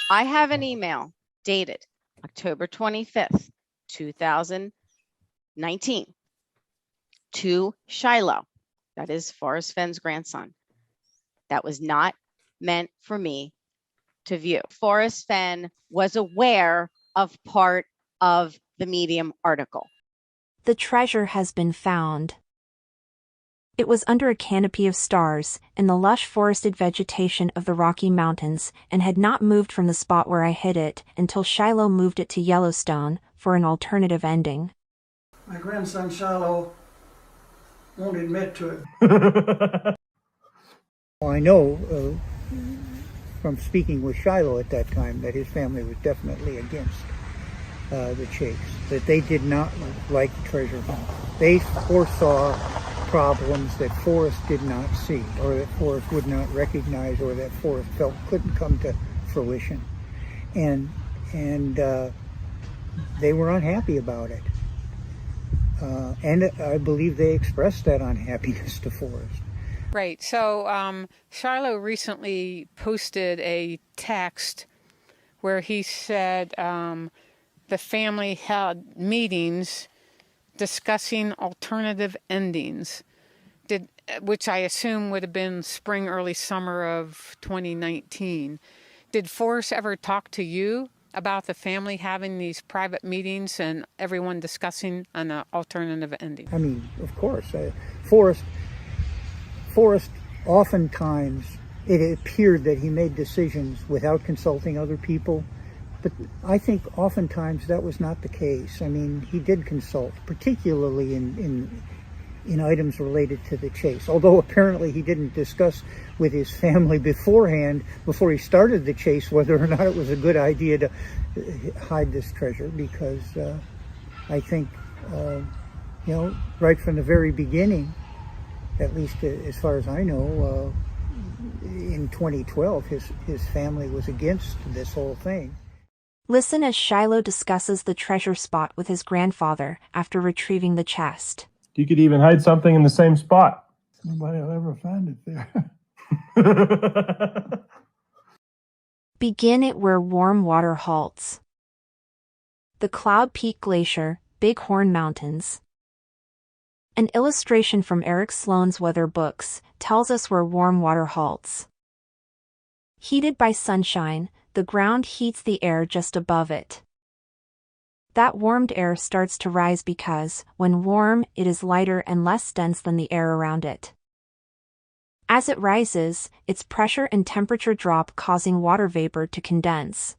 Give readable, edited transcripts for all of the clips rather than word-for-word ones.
I have an email dated October 25th, 2019 to Shiloh. That is Forrest Fenn's grandson. That was not meant for me to view. Forrest Fenn was aware of part of the Medium article. The treasure has been found. It was under a canopy of stars, in the lush forested vegetation of the Rocky Mountains, and had not moved from the spot where I hid it until Shiloh moved it to Yellowstone for an alternative ending. My grandson Shiloh won't admit to it. I know from speaking with Shiloh at that time that his family was definitely against the chase, that they did not like the treasure hunt. They foresaw problems that Forrest did not see, or that Forrest would not recognize, or that Forrest felt couldn't come to fruition. And they were unhappy about it. And I believe they expressed that unhappiness to Forrest. Right. So Shiloh recently posted a text where he said the family had meetings discussing alternative endings, which I assume would have been spring, early summer of 2019. Did Forrest ever talk to you about the family having these private meetings and everyone discussing an alternative ending? I mean, of course. Forrest oftentimes, it appeared that he made decisions without consulting other people. But I think oftentimes that was not the case. I mean, he did consult, particularly in items related to the chase. Although apparently he didn't discuss with his family beforehand, before he started the chase, whether or not it was a good idea to hide this treasure. Because I think, right from the very beginning, at least as far as I know, in 2012, his family was against this whole thing. Listen as Shiloh discusses the treasure spot with his grandfather after retrieving the chest. You could even hide something in the same spot. Nobody will ever find it there. Begin it where warm water halts. The Cloud Peak Glacier, Bighorn Mountains. An illustration from Eric Sloane's weather books tells us where warm water halts. Heated by sunshine, the ground heats the air just above it. That warmed air starts to rise because, when warm, it is lighter and less dense than the air around it. As it rises, its pressure and temperature drop, causing water vapor to condense.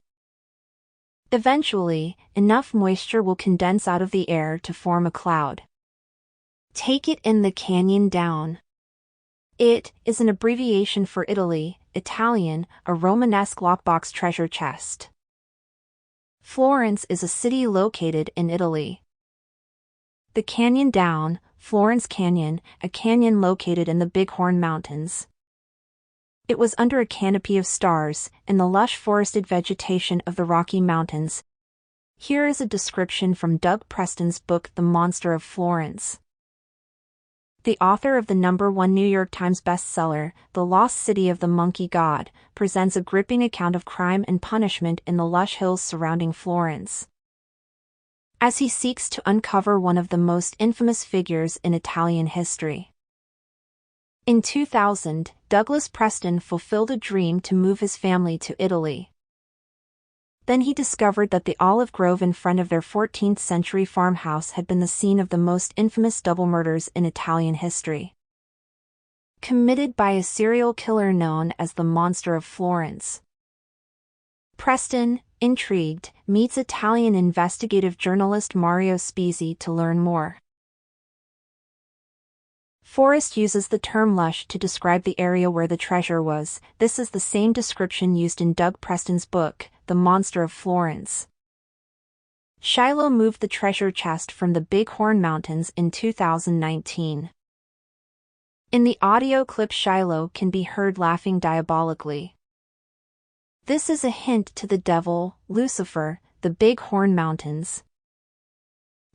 Eventually, enough moisture will condense out of the air to form a cloud. Take it in the canyon down. It is an abbreviation for Italy, Italian, a Romanesque lockbox treasure chest. Florence is a city located in Italy. The canyon down, Florence Canyon, a canyon located in the Bighorn Mountains. It was under a canopy of stars, in the lush forested vegetation of the Rocky Mountains. Here is a description from Doug Preston's book The Monster of Florence. The author of the #1 New York Times bestseller, The Lost City of the Monkey God, presents a gripping account of crime and punishment in the lush hills surrounding Florence. As he seeks to uncover one of the most infamous figures in Italian history. In 2000, Douglas Preston fulfilled a dream to move his family to Italy. Then he discovered that the olive grove in front of their 14th-century farmhouse had been the scene of the most infamous double murders in Italian history. Committed by a serial killer known as the Monster of Florence. Preston, intrigued, meets Italian investigative journalist Mario Spizzi to learn more. Forrest uses the term lush to describe the area where the treasure was. This is the same description used in Doug Preston's book, The Monster of Florence. Shiloh moved the treasure chest from the Bighorn Mountains in 2019. In the audio clip, Shiloh can be heard laughing diabolically. This is a hint to the devil, Lucifer, the Bighorn Mountains.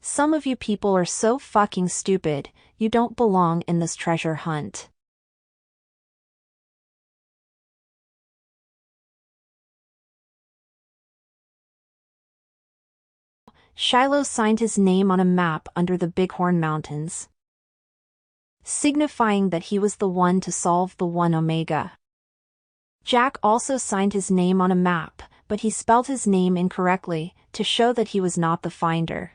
Some of you people are so fucking stupid, you don't belong in this treasure hunt. Shiloh signed his name on a map under the Bighorn Mountains, signifying that he was the one to solve the 1 Omega. Jack also signed his name on a map, but he spelled his name incorrectly, to show that he was not the finder.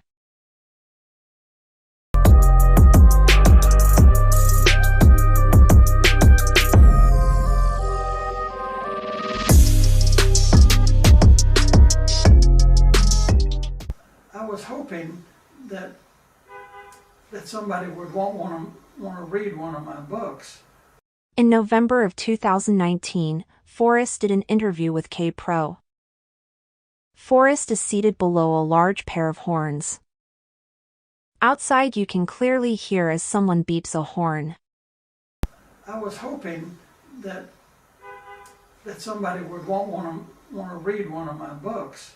I was hoping that somebody would want to read one of my books. In November of 2019, Forrest did an interview with K-Pro. Forrest is seated below a large pair of horns. Outside you can clearly hear as someone beeps a horn. I was hoping that somebody would want to read one of my books.